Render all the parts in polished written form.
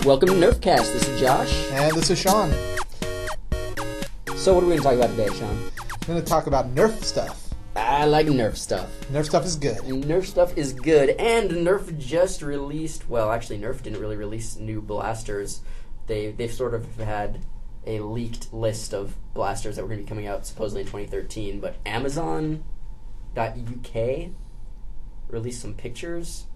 Welcome to Nerfcast. This is Josh. And this is Sean. So what are we going to talk about today, Sean? I'm going to talk about Nerf stuff. I like Nerf stuff. Nerf stuff is good. Nerf stuff is good. And Nerf just released... Well, actually, Nerf didn't really release new blasters. They've sort of had a leaked list of blasters that were going to be coming out supposedly in 2013. But Amazon.uk released some pictures.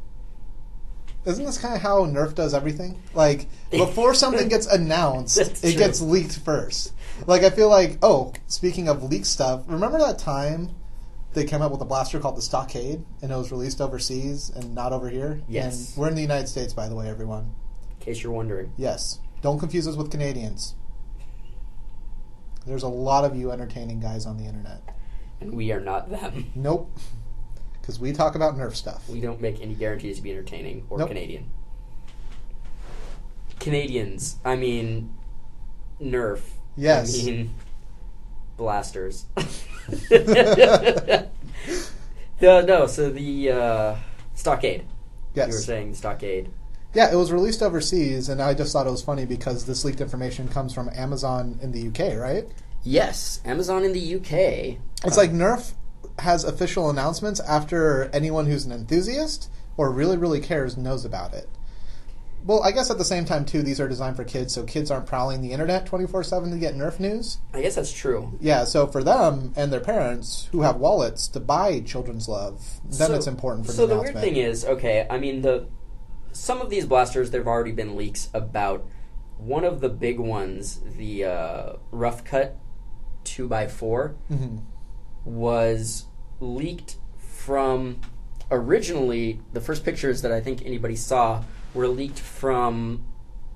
Isn't this kind of how Nerf does everything? Like, before something gets announced, it gets leaked first. Like, I feel like, speaking of leaked stuff, remember that time they came up with a blaster called the Stockade, and it was released overseas and not over here? Yes. And we're in the United States, by the way, everyone. In case you're wondering. Yes. Don't confuse us with Canadians. There's a lot of you entertaining guys on the internet. And we are not them. Nope. Because we talk about Nerf stuff. We don't make any guarantees to be entertaining or Nope. Canadian. Canadians. I mean, Nerf. Yes. I mean, blasters. So the Stockade. Yes. You were saying the Stockade. Yeah, it was released overseas, and I just thought it was funny because this leaked information comes from Amazon in the UK, right? Yes, Amazon in the UK. It's like Nerf has official announcements after anyone who's an enthusiast or really, really cares knows about it. Well, I guess at the same time, too, these are designed for kids, so kids aren't prowling the internet 24/7 to get Nerf news. I guess that's true. Yeah, so for them and their parents who have wallets to buy children's love, then it's important for the announcement. So the weird thing is, I mean, some of these blasters, there have already been leaks about. One of the big ones, the Rough Cut 2x4, was leaked from... Originally, the first pictures that I think anybody saw were leaked from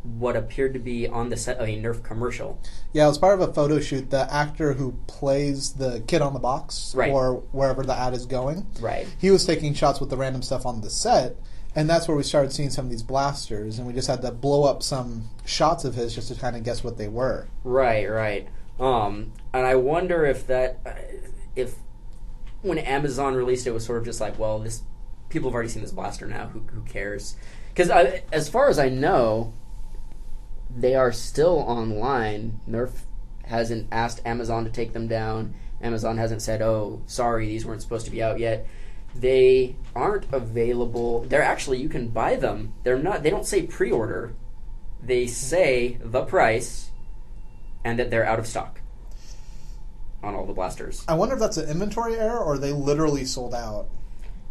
what appeared to be on the set of a Nerf commercial. Yeah, it was part of a photo shoot. The actor who plays the kid on the box, right, or wherever the ad is going, right, he was taking shots with the random stuff on the set, and that's where we started seeing some of these blasters, and we just had to blow up some shots of his just to kind of guess what they were. Right. And I wonder if when Amazon released it was sort of just like, well, people have already seen this blaster now. Who cares? Because as far as I know, they are still online. Nerf hasn't asked Amazon to take them down. Amazon hasn't said, "Oh, sorry, these weren't supposed to be out yet." They aren't available. They're actually, you can buy them. They're not. They don't say pre-order. They say the price, and that they're out of stock on all the blasters. I wonder if that's an inventory error or they literally sold out.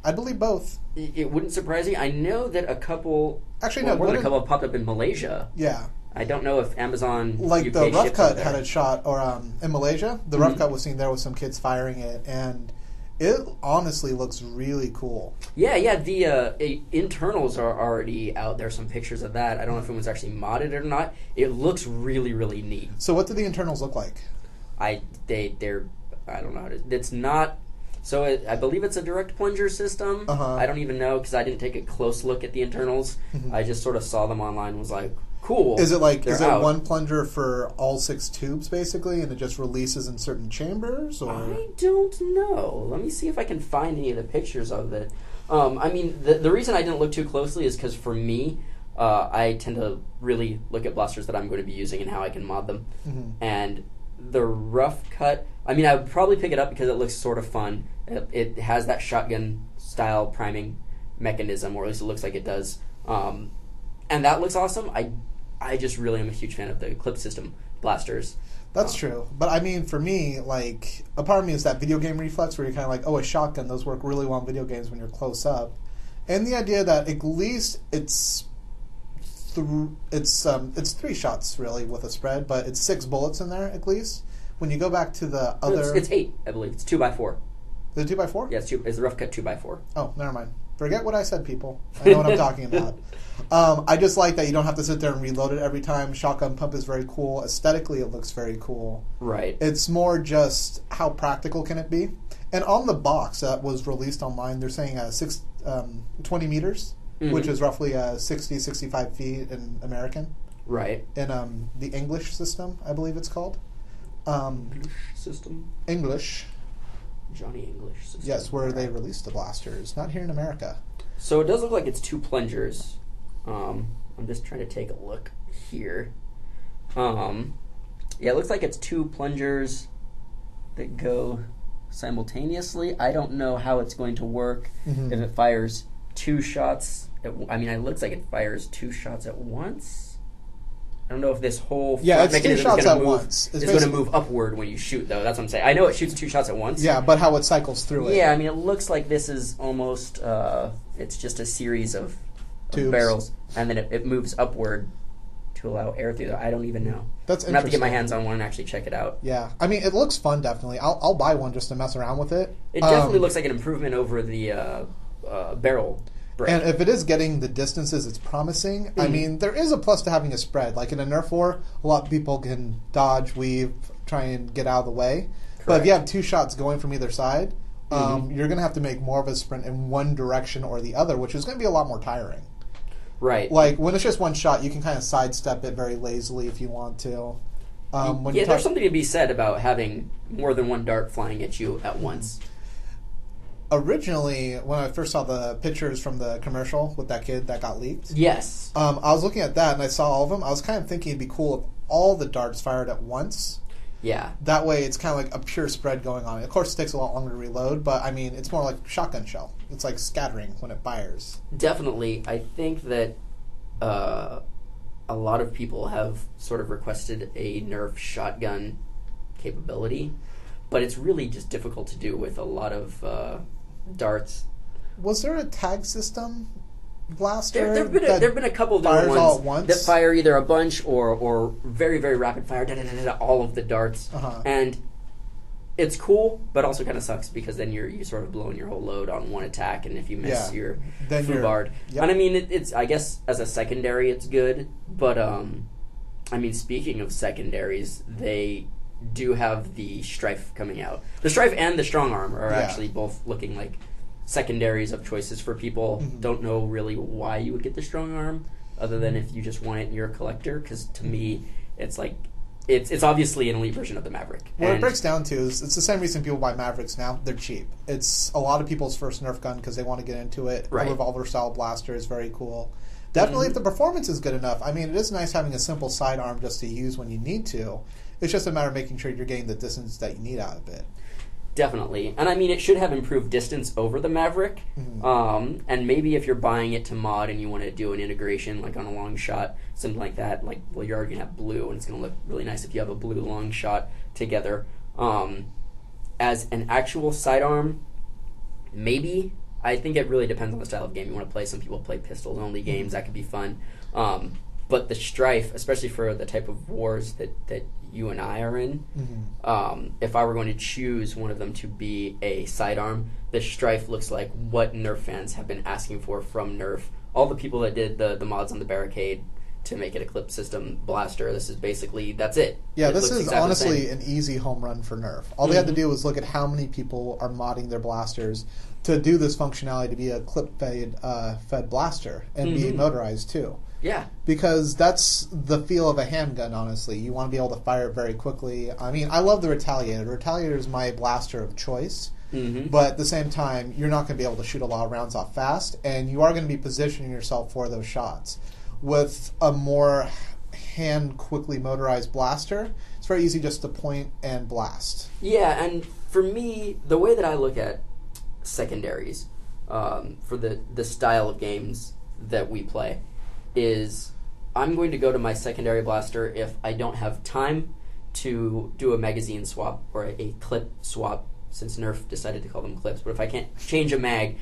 I believe both. It wouldn't surprise me. I know that a couple... Actually, more than a couple have popped up in Malaysia. Yeah. I don't know if Amazon like UK the Rough ships Cut over had there. a shot, or in Malaysia, the Rough Cut was seen there with some kids firing it, and it honestly looks really cool. Yeah, the internals are already out there, some pictures of that. I don't know if it was actually modded or not. It looks really, really neat. So what do the internals look like? I don't know how to... It's not... So I believe it's a direct plunger system. I don't even know because I didn't take a close look at the internals. I just sort of saw them online and was like, cool. Is it out. one plunger for all 6 tubes basically, and it just releases in certain chambers? Or I don't know. Let me see if I can find any of the pictures of it. I mean, the reason I didn't look too closely is because for me, I tend to really look at blasters that I'm going to be using and how I can mod them. And the Rough Cut, I mean, I would probably pick it up because it looks sort of fun. It has that shotgun-style priming mechanism, or at least it looks like it does. And that looks awesome. I just really am a huge fan of the clip system blasters. That's true. But I mean, for me, like, a part of me is that video game reflex where you're kind of like, a shotgun, those work really well in video games when you're close up. And the idea that at least it's 3 shots, really, with a spread, but it's 6 bullets in there, at least. When you go back to the other... It's 8, I believe. It's 2x4. Is it 2x4? Yeah, it's the Rough Cut 2x4. Oh, never mind. Forget what I said, people. I know what I'm talking about. I just like that you don't have to sit there and reload it every time. Shotgun pump is very cool. Aesthetically, it looks very cool. Right. It's more just how practical can it be. And on the box that was released online, they're saying 20 meters, which is roughly 60, 65 feet in American. Right. In the English system, I believe it's called. English system? English. Johnny English system. Yes, where they released the blasters. Not here in America. So it does look like it's 2 plungers. I'm I'm just trying to take a look here. Yeah, it looks like it's 2 plungers that go simultaneously. I don't know how it's going to work if it fires 2 shots. It looks like it fires 2 shots at once. I don't know if this whole it's 2 shots at once. It's going to move upward when you shoot, though. That's what I'm saying. I know it shoots 2 shots at once. Yeah, but how it cycles through it. Yeah, it looks like this is almost, it's just a series of barrels, and then it moves upward to allow air through there. I don't even know. That's interesting. I'm going to have to get my hands on one and actually check it out. Yeah. It looks fun, definitely. I'll buy one just to mess around with it. It definitely looks like an improvement over the barrel break. And if it is getting the distances it's promising, there is a plus to having a spread. Like in a Nerf war, a lot of people can dodge, weave, try and get out of the way. Correct. But if you have 2 shots going from either side, you're going to have to make more of a sprint in one direction or the other, which is going to be a lot more tiring. Right. Like, when it's just 1 shot, you can kind of sidestep it very lazily if you want to. There's something to be said about having more than 1 dart flying at you at once. Originally, when I first saw the pictures from the commercial with that kid that got leaked, yes, I was looking at that and I saw all of them. I was kind of thinking it'd be cool if all the darts fired at once. Yeah. That way, it's kind of like a pure spread going on. Of course, it takes a lot longer to reload, but it's more like shotgun shell. It's like scattering when it fires. Definitely, I think that a lot of people have sort of requested a Nerf shotgun capability, but it's really just difficult to do with a lot of darts. Was there a tag system blaster? There've been a couple of different all at once that fire either a bunch or very, very rapid fire, all of the darts. And it's cool, but also kind of sucks because then you're sort of blowing your whole load on one attack, and if you miss, you're foobarred. Yep. And it's I guess as a secondary it's good, but speaking of secondaries, they do have the Strife coming out. The Strife and the Strong Arm are actually both looking like secondaries of choices for people. Don't know really why you would get the Strong Arm, other than if you just want it and you're a collector, because to me, it's like, it's obviously an elite version of the Maverick. What it breaks down to is, it's the same reason people buy Mavericks now. They're cheap. It's a lot of people's first Nerf gun because they want to get into it. Right. A revolver-style blaster is very cool. Definitely if the performance is good enough. It is nice having a simple sidearm just to use when you need to. It's just a matter of making sure you're getting the distance that you need out of it. Definitely. And it should have improved distance over the Maverick. And maybe if you're buying it to mod and you want to do an integration, like on a long shot, something like that, you're already going to have blue, and it's going to look really nice if you have a blue long shot together. As an actual sidearm, maybe. I think it really depends on the style of game you want to play. Some people play pistols-only games. That could be fun. But the Strife, especially for the type of wars that you and I are in, if I were going to choose one of them to be a sidearm, the Strife looks like what Nerf fans have been asking for from Nerf. All the people that did the mods on the Barricade to make it a clip system blaster, this is basically, that's it. Yeah, this is exactly honestly an easy home run for Nerf. All they had to do was look at how many people are modding their blasters to do this functionality to be a clip-fed blaster and be motorized too. Yeah. Because that's the feel of a handgun, honestly. You want to be able to fire it very quickly. I love the Retaliator. The Retaliator is my blaster of choice. But at the same time, you're not going to be able to shoot a lot of rounds off fast, and you are going to be positioning yourself for those shots. With a more quickly motorized blaster, it's very easy just to point and blast. Yeah, and for me, the way that I look at secondaries for the style of games that we play is I'm going to go to my secondary blaster if I don't have time to do a magazine swap or a clip swap, since Nerf decided to call them clips. But if I can't change a mag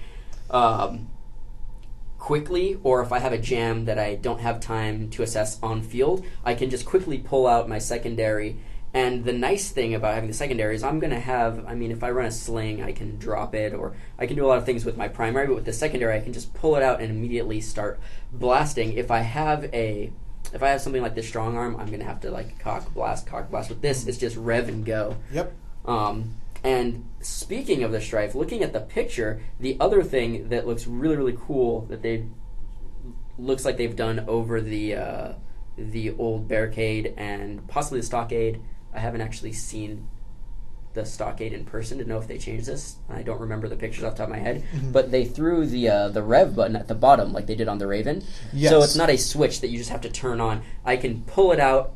quickly, or if I have a jam that I don't have time to assess on field, I can just quickly pull out my secondary. And the nice thing about having the secondary is I'm going to have, if I run a sling, I can drop it, or I can do a lot of things with my primary, but with the secondary, I can just pull it out and immediately start blasting. If I have something like the strong arm, I'm going to have to cock blast. With this, it's just rev and go. Yep. And speaking of the Strife, looking at the picture, the other thing that looks really, really cool that looks like they've done over the old Barricade and possibly the Stockade, I haven't actually seen the Stockade in person to know if they changed this. I don't remember the pictures off the top of my head, but they threw the rev button at the bottom like they did on the Raven. Yes. So it's not a switch that you just have to turn on. I can pull it out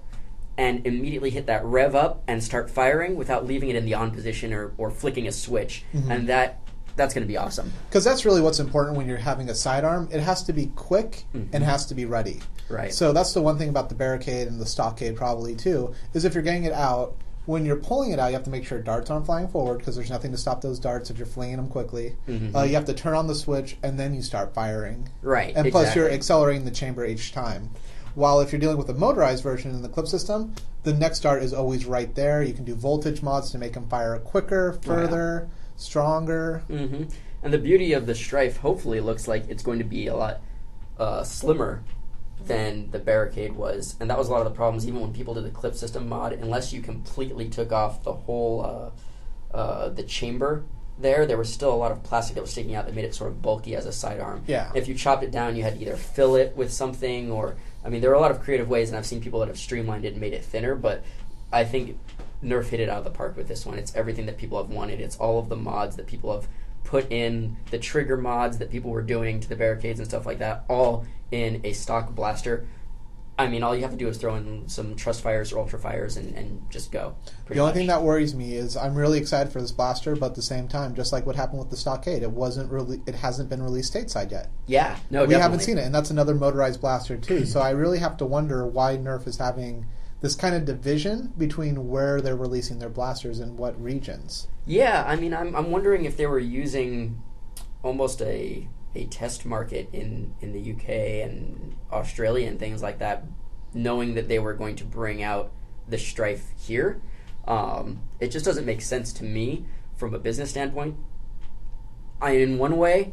and immediately hit that rev up and start firing without leaving it in the on position or flicking a switch, and that's going to be awesome. Because that's really what's important when you're having a sidearm. It has to be quick and has to be ready. Right. So that's the one thing about the Barricade and the Stockade probably too, is if you're getting it out, when you're pulling it out, you have to make sure darts aren't flying forward because there's nothing to stop those darts if you're flinging them quickly. You have to turn on the switch and then you start firing. Right. And plus you're accelerating the chamber each time. While if you're dealing with a motorized version in the clip system, the next dart is always right there. You can do voltage mods to make them fire quicker, further, stronger. And the beauty of the Strife hopefully looks like it's going to be a lot slimmer than the Barricade was, and that was a lot of the problems even when people did the clip system mod. Unless you completely took off the whole the chamber there was still a lot of plastic that was sticking out that made it sort of bulky as a sidearm. If you chopped it down, you had to either fill it with something or, I mean, there are a lot of creative ways, and I've seen people that have streamlined it and made it thinner, but I think Nerf hit it out of the park with this one. It's everything that people have wanted. It's all of the mods that people have put in, the trigger mods that people were doing to the Barricades and stuff like that, all in a stock blaster. I mean, all you have to do is throw in some trust fires or ultra fires and just go. The only thing that worries me is I'm really excited for this blaster, but at the same time, just like what happened with the Stockade, it hasn't been released stateside yet. Yeah, no, we haven't seen it, and that's another motorized blaster too. So I really have to wonder why Nerf is having this kind of division between where they're releasing their blasters and what regions. Yeah, I mean, I'm wondering if they were using almost a test market in the UK and Australia and things like that, knowing that they were going to bring out the Strife here. It just doesn't make sense to me from a business standpoint. In one way,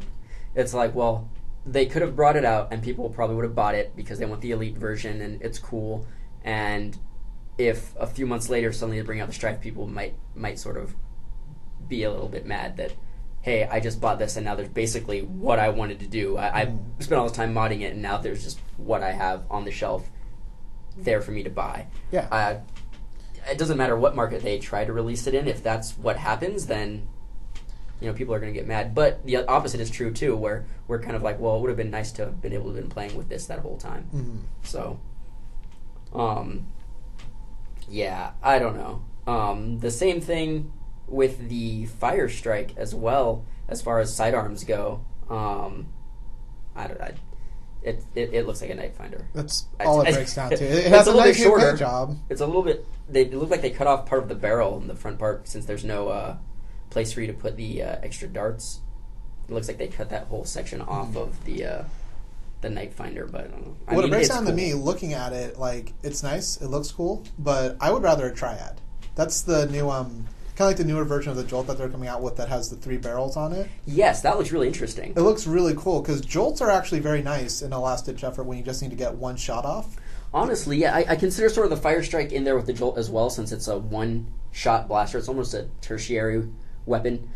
it's like, well, they could have brought it out and people probably would have bought it because they want the elite version and it's cool. And if a few months later suddenly they bring out the Strife, people might sort of be a little bit mad that, hey, I just bought this and now there's basically what I wanted to do. I spent all this time modding it and now there's just what I have on the shelf there for me to buy. Yeah. It doesn't matter what market they try to release it in. If that's what happens, then people are going to get mad. But the opposite is true too, where we're kind of like, well, it would have been nice to have been able to have been playing with this that whole time. So, yeah, I don't know. The same thing with the Fire Strike as well, as far as sidearms go. It looks like a Night Finder. That's all it breaks down to. It has a nice shorter job. It's a little bit. It look like they cut off part of the barrel in the front part since there's no place for you to put the extra darts. It looks like they cut that whole section off of the Night Finder. But it breaks down to me, looking at it, like, it's nice, it looks cool, but I would rather a Triad. That's the new kind of like the newer version of the Jolt that they're coming out with that has the 3 barrels on it. Yes, that looks really interesting. It looks really cool because Jolts are actually very nice in a last-ditch effort when you just need to get one shot off. Honestly, yeah, I consider sort of the Fire Strike in there with the Jolt as well, since it's a one-shot blaster. It's almost a tertiary weapon.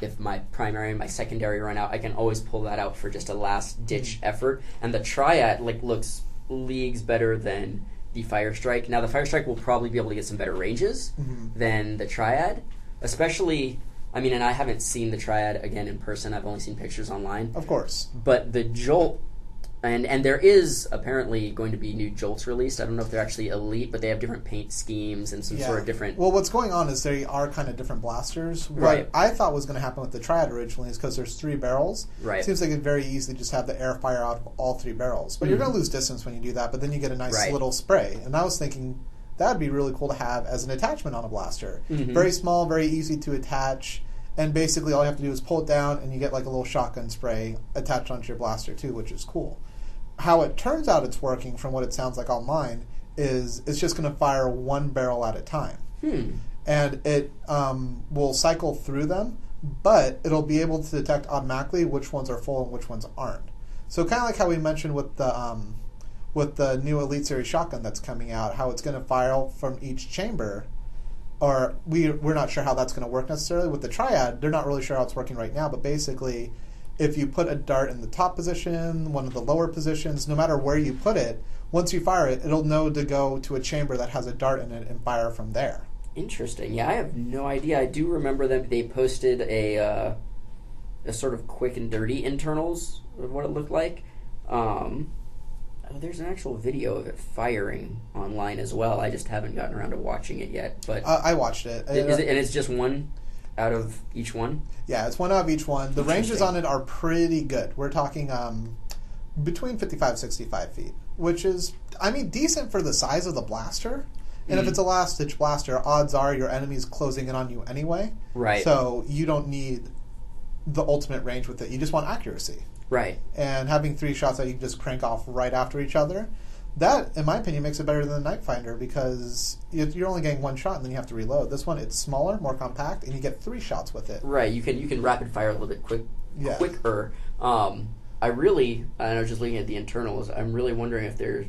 If my primary and my secondary run out, I can always pull that out for just a last-ditch effort. And the Triad looks leagues better than the Fire Strike. Now, the Fire Strike will probably be able to get some better ranges than the Triad, especially, I mean, and I haven't seen the Triad, again, in person. I've only seen pictures online. Of course. But the Jolt, and there is apparently going to be new Jolts released. I don't know if they're actually elite, but they have different paint schemes and some sort of different... Well, what's going on is they are kind of different blasters. Right. What I thought was going to happen with the Triad originally is because there's 3 barrels. Right. It seems like it very easily just have the air fire out of all 3 barrels. But you're going to lose distance when you do that, but then you get a nice little spray. And I was thinking that would be really cool to have as an attachment on a blaster. Very small, very easy to attach, and basically all you have to do is pull it down and you get like a little shotgun spray attached onto your blaster too, which is cool. How it turns out it's working, from what it sounds like online, is it's just going to fire 1 barrel at a time. And it will cycle through them, but it'll be able to detect automatically which ones are full and which ones aren't. So kind of like how we mentioned with the new Elite Series shotgun that's coming out, how it's going to fire from each chamber, or we're not sure how that's going to work necessarily. With the Triad, they're not really sure how it's working right now, but basically, if you put a dart in the top position, one of the lower positions, no matter where you put it, once you fire it, it'll know to go to a chamber that has a dart in it and fire from there. Interesting. Yeah, I have no idea. I do remember that they posted a sort of quick and dirty internals of what it looked like. There's an actual video of it firing online as well. I just haven't gotten around to watching it yet. But I watched it. Is it, and it's just one out of each one? Yeah, it's one out of each one. The ranges on it are pretty good. We're talking between 55 65 feet, which is, decent for the size of the blaster. And if it's a last-ditch blaster, odds are your enemy's closing in on you anyway. Right. So you don't need the ultimate range with it. You just want accuracy. Right. And having 3 shots that you can just crank off right after each other, that, in my opinion, makes it better than the Night Finder because you're only getting 1 shot and then you have to reload. This one, it's smaller, more compact, and you get 3 shots with it. Right. You can rapid fire a little bit quicker. I was just looking at the internals. I'm really wondering if there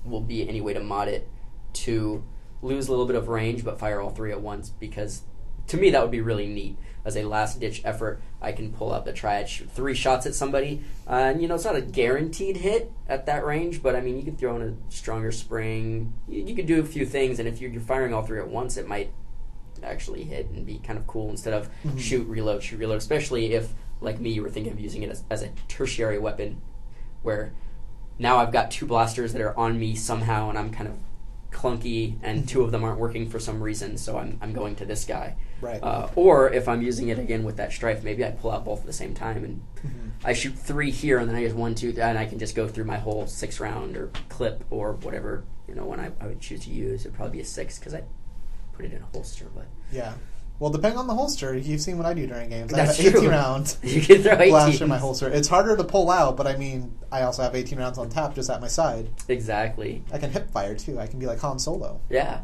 will be any way to mod it to lose a little bit of range but fire all 3 at once, because to me that would be really neat. As a last-ditch effort, I can pull out the triad, shoot 3 shots at somebody, and it's not a guaranteed hit at that range, but you could throw in a stronger spring. You could do a few things, and if you're firing all 3 at once, it might actually hit and be kind of cool instead of shoot, reload, especially if, like me, you were thinking of using it as a tertiary weapon, where now I've got 2 blasters that are on me somehow, and I'm kind of clunky, and 2 of them aren't working for some reason, so I'm going to this guy. Right. Or if I'm using it again with that strife, maybe I pull out both at the same time, and I shoot 3 here, and then I just 1, 2, and I can just go through my whole 6-round or clip or whatever one I would choose to use. It'd probably be a 6 because I put it in a holster. But yeah. Well, depending on the holster, you've seen what I do during games. That's I have 18 true. rounds. You can throw 18 blaster in my holster. It's harder to pull out, but I also have 18 rounds on tap just at my side. Exactly. I can hip fire too. I can be like Han Solo. Yeah.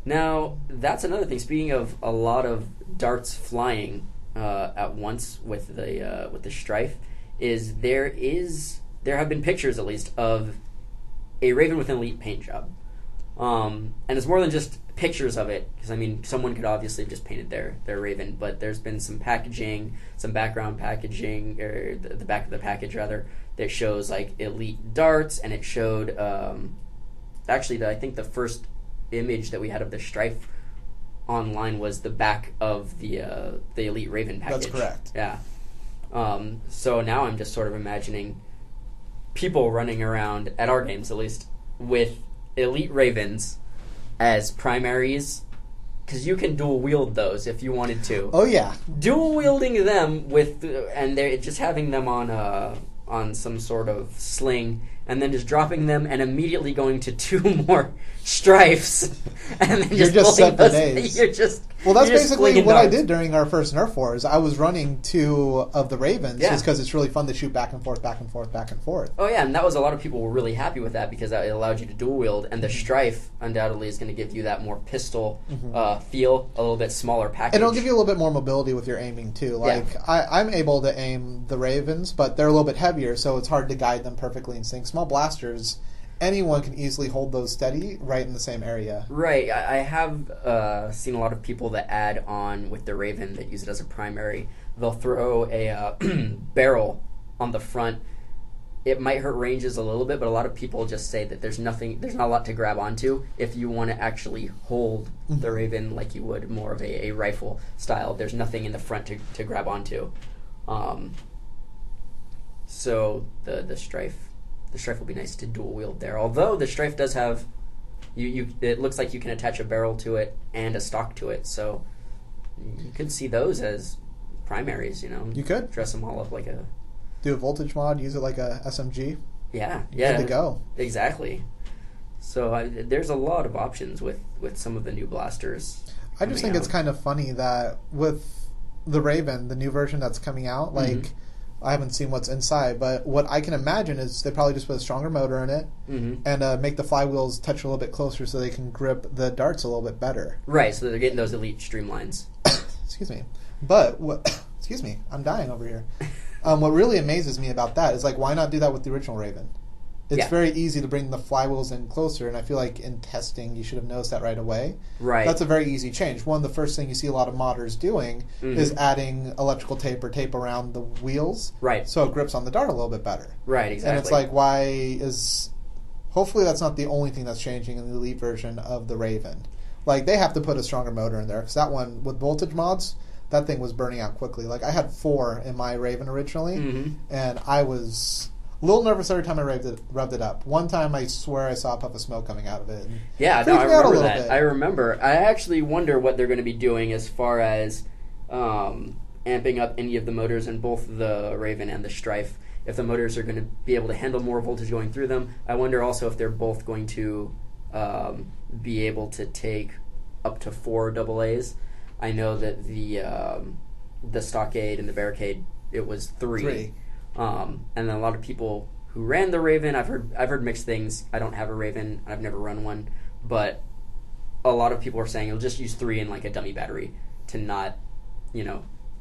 Now, that's another thing. Speaking of a lot of darts flying at once with the strife, there have been pictures at least of a Raven with an elite paint job, and it's more than just pictures of it, because someone could obviously have just painted their Raven, but there's been some packaging, some background packaging, or the back of the package rather, that shows like elite darts, and it showed I think the first image that we had of the strife online was the back of the elite Raven package. That's correct. Yeah. So now I'm just sort of imagining people running around at our games, at least, with elite Ravens as primaries, because you can dual wield those if you wanted to. Oh yeah, dual wielding them and they're just having them on some sort of sling, and then just dropping them and immediately going to 2 more strifes, and then you're just set for days. That's basically what I did during our first Nerf Wars. I was running 2 of the Ravens just because it's really fun to shoot back and forth, back and forth, back and forth. Oh yeah, and that was a lot of people were really happy with that because it allowed you to dual wield, and the strife undoubtedly is going to give you that more pistol feel, a little bit smaller package. And it'll give you a little bit more mobility with your aiming too. Like I'm able to aim the Ravens, but they're a little bit heavier, so it's hard to guide them perfectly in sync. Small blasters, anyone can easily hold those steady right in the same area. Right. I have seen a lot of people that add on with the Raven that use it as a primary. They'll throw a barrel on the front. It might hurt ranges a little bit, but a lot of people just say that there's not a lot to grab onto if you want to actually hold the Raven like you would more of a rifle style. There's nothing in the front to grab onto. So the strife will be nice to dual wield there. Although the strife does have, it looks like you can attach a barrel to it and a stock to it, so you could see those as primaries. You could dress them all up like a. Do a voltage mod, use it like a SMG. Yeah. Good to go. Exactly. So there's a lot of options with some of the new blasters. I just think it's kind of funny that with the Raven, the new version that's coming out, like I haven't seen what's inside, but what I can imagine is they probably just put a stronger motor in it and make the flywheels touch a little bit closer so they can grip the darts a little bit better. Right, so they're getting those elite streamlines. Excuse me. But excuse me, I'm dying over here. What really amazes me about that is, like, why not do that with the original Raven? It's very easy to bring the flywheels in closer, and I feel like in testing you should have noticed that right away. Right. That's a very easy change. One of the first things you see a lot of modders doing is adding electrical tape or tape around the wheels, so it grips on the dart a little bit better. Right, exactly. And it's like, hopefully that's not the only thing that's changing in the Elite version of the Raven. Like, they have to put a stronger motor in there, because that one, with voltage mods, that thing was burning out quickly. Like, I had 4 in my Raven originally, and I was a little nervous every time I revved it up. One time, I swear I saw a puff of smoke coming out of it. Yeah, no, I remember that. Bit. I remember. I actually wonder what they're going to be doing as far as amping up any of the motors in both the Raven and the Strife. If the motors are going to be able to handle more voltage going through them. I wonder also if they're both going to be able to take up to 4 AA's. I know that the Stockade and the Barricade, it was 3. And then a lot of people who ran the Raven, I've heard mixed things. I don't have a Raven. I've never run one. But a lot of people are saying you'll just use 3 in like a dummy battery to not,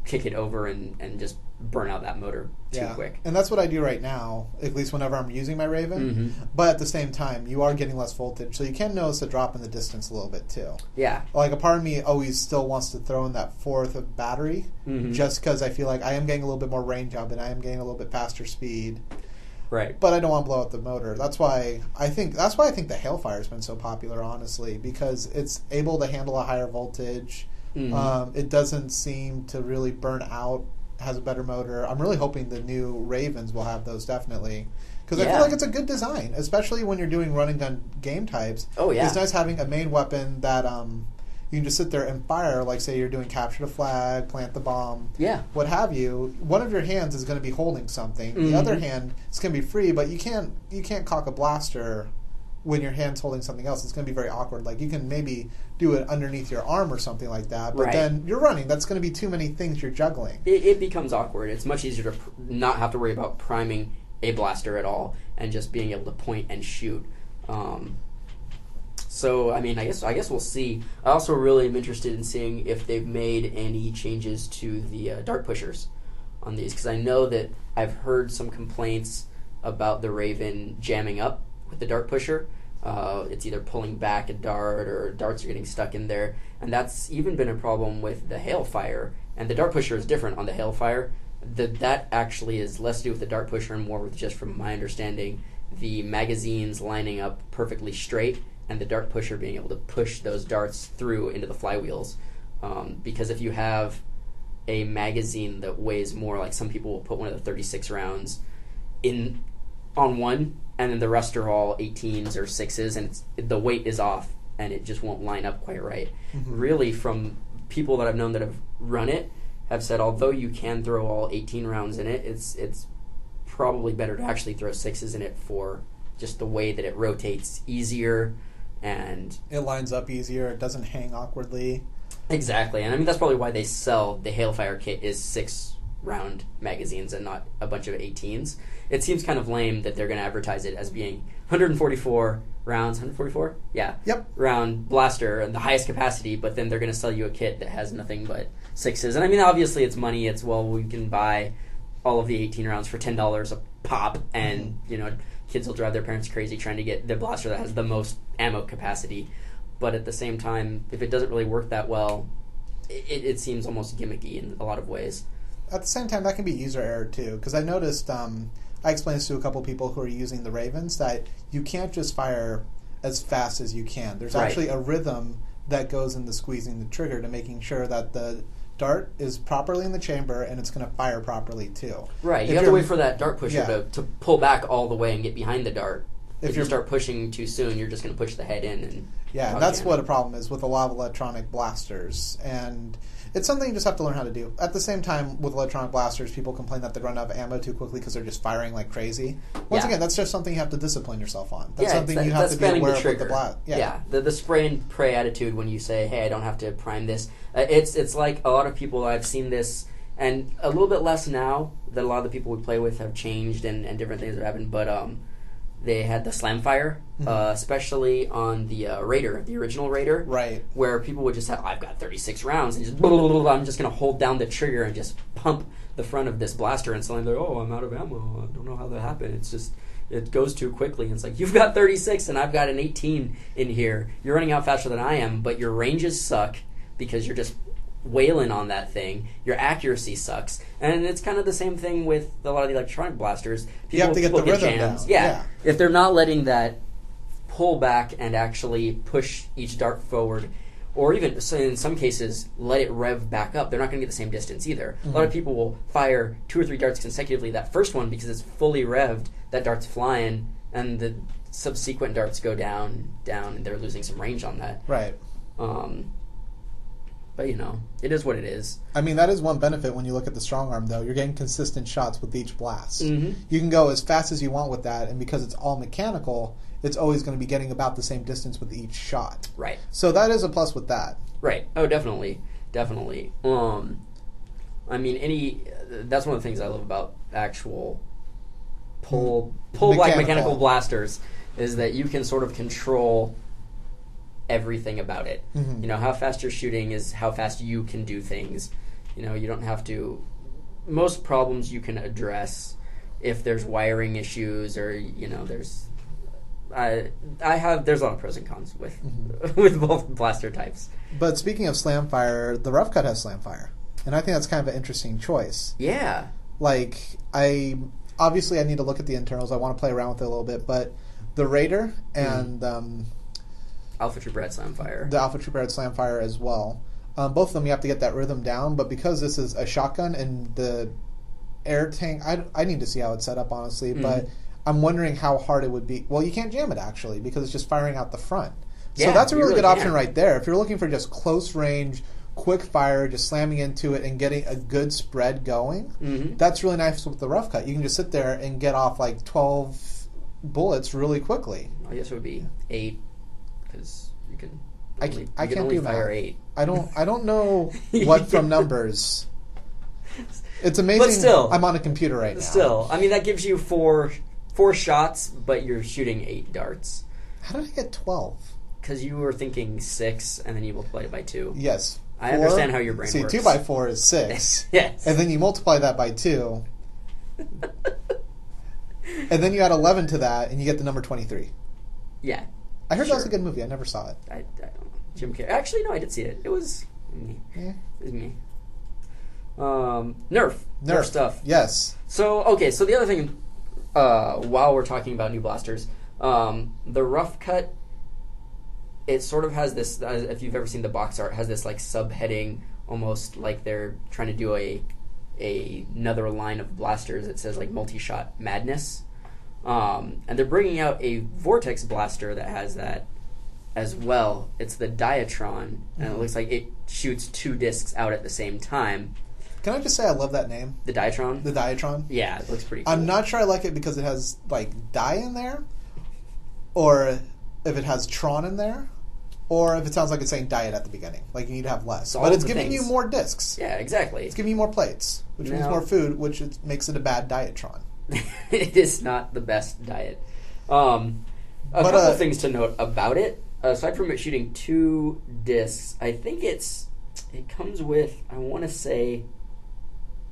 kick it over and just burn out that motor too quick. And that's what I do right now, at least whenever I'm using my Raven. But at the same time, you are getting less voltage, so you can notice a drop in the distance a little bit too. Yeah. Like, a part of me always still wants to throw in that 4th of battery, just because I feel like I am getting a little bit more range out, and I am getting a little bit faster speed. Right. But I don't want to blow out the motor. That's why I think the Hailfire has been so popular, honestly, because it's able to handle a higher voltage. It doesn't seem to really burn out, has a better motor. I'm really hoping the new Ravens will have those, definitely. Because I feel like it's a good design, especially when you're doing run and gun game types. Oh, yeah. It's nice having a main weapon that you can just sit there and fire, like, say you're doing capture the flag, plant the bomb, what have you. One of your hands is going to be holding something. The other hand is going to be free, but you can't cock a blaster when your hand's holding something else. It's going to be very awkward. Like, you can maybe do it underneath your arm or something like that, but then you're running. That's going to be too many things you're juggling. It becomes awkward. It's much easier to not have to worry about priming a blaster at all and just being able to point and shoot. So, I mean, I guess we'll see. I also really am interested in seeing if they've made any changes to the dart pushers on these, because I know that I've heard some complaints about the Raven jamming up with the dart pusher. It's either pulling back a dart or darts are getting stuck in there, and that's even been a problem with the Hailfire. And the dart pusher is different on the Hailfire. That actually is less to do with the dart pusher and more with, just from my understanding, the magazines lining up perfectly straight and the dart pusher being able to push those darts through into the flywheels. Because if you have a magazine that weighs more, like some people will put one of the 36 rounds in on one, and then the rest are all 18s or 6s, and the weight is off, and it just won't line up quite right. Really, from people that I've known that have run it, have said although you can throw all 18 rounds in it, it's probably better to actually throw 6s in it for just the way that it rotates easier, and it lines up easier. It doesn't hang awkwardly. Exactly, and I mean that's probably why they sell the Hailfire kit is 6-round magazines and not a bunch of 18s. It seems kind of lame that they're going to advertise it as being 144 rounds, 144? Yeah. Yep. Round blaster and the highest capacity, but then they're going to sell you a kit that has nothing but 6s. And I mean, obviously it's money. It's, well, we can buy all of the 18 rounds for $10 a pop, and, kids will drive their parents crazy trying to get the blaster that has the most ammo capacity. But at the same time, if it doesn't really work that well, it seems almost gimmicky in a lot of ways. At the same time, that can be user error too, because I noticed, I explained this to a couple people who are using the Ravens, that you can't just fire as fast as you can. There's actually a rhythm that goes into squeezing the trigger to making sure that the dart is properly in the chamber and it's going to fire properly too. Right, you have to wait for that dart pusher to pull back all the way and get behind the dart. If you start pushing too soon, you're just going to push the head in. And that's what a problem is with a lot of electronic blasters. And it's something you just have to learn how to do. At the same time, with electronic blasters, people complain that they run out of ammo too quickly because they're just firing like crazy. Once again, that's just something you have to discipline yourself on. That's something you have to be aware of with the blast. The spray and pray attitude when you say, hey, I don't have to prime this. It's like a lot of people, I've seen this, and a little bit less now that a lot of the people we play with have changed and different things have happened, but they had the slam fire, especially on the Raider, the original Raider, where people would just have, I've got 36 rounds, and just, I'm just going to hold down the trigger and just pump the front of this blaster, and suddenly they're, I'm out of ammo. I don't know how that happened. It's just, it goes too quickly. And it's like, you've got 36, and I've got an 18 in here. You're running out faster than I am, but your ranges suck because you're just wailing on that thing. Your accuracy sucks, and it's kind of the same thing with a lot of the electronic blasters. You have to get the rhythm down. Yeah, if they're not letting that pull back and actually push each dart forward or even so in some cases, let it rev back up. They're not going to get the same distance either. A lot of people will fire 2 or 3 darts consecutively. That first one, because it's fully revved, that dart's flying, and the subsequent darts go down, and they're losing some range on that. Right. But, it is what it is. I mean, that is one benefit when you look at the strong arm, though. You're getting consistent shots with each blast. Mm-hmm. You can go as fast as you want with that, and because it's all mechanical, it's always going to be getting about the same distance with each shot. Right. So that is a plus with that. Right. Oh, definitely. Definitely. I mean, that's one of the things I love about actual pull black mechanical blasters is that you can sort of control everything about it. Mm-hmm. How fast you're shooting is how fast you can do things. You don't have to. Most problems you can address if there's wiring issues or there's. There's a lot of pros and cons with with both blaster types. But speaking of slam fire, the rough cut has slam fire, and I think that's kind of an interesting choice. Yeah. Like obviously I need to look at the internals. I want to play around with it a little bit, but the Raider and Alpha Trooper had slam fire. The Alpha Trooper had slam fire as well. Both of them, you have to get that rhythm down, but because this is a shotgun and the air tank, I need to see how it's set up, honestly, but I'm wondering how hard it would be. Well, you can't jam it, actually, because it's just firing out the front. So that's a really good option right there. If you're looking for just close range, quick fire, just slamming into it and getting a good spread going, that's really nice with the rough cut. You can just sit there and get off like 12 bullets really quickly. I guess it would be 8, because you can I can't do fire 8. I don't know what from numbers. It's amazing. But still, I'm on a computer right now. Still, I mean, that gives you 4 shots, but you're shooting 8 darts. How did I get 12? Because you were thinking 6, and then you multiply it by 2. Yes. I understand how your brain works. 2 by 4 is 6. Yes. And then you multiply that by 2. And then you add 11 to that, and you get the number 23. Yeah. I heard that was a good movie. I never saw it. I don't know. Jim Carrey. Actually, no, I did see it. It was me. Yeah. It was me. Nerf stuff. Yes. So the other thing, while we're talking about new blasters, the rough cut, it sort of has this, if you've ever seen the box art, has this like subheading, almost like they're trying to do another line of blasters. It says like multi-shot madness. And they're bringing out a Vortex blaster that has that as well. It's the Diatron, and it looks like it shoots 2 discs out at the same time. Can I just say I love that name? The Diatron? The Diatron? Yeah, it looks pretty cool. I'm not sure I like it because it has, like, die in there, or if it has Tron in there, or if it sounds like it's saying diet at the beginning. Like, you need to have less. But it's giving you more discs. Yeah, exactly. It's giving you more plates, which means more food, which makes it a bad Diatron. It is not the best diet. A couple of things to note about it. Aside from it shooting 2 discs, I think it comes with, I want to say,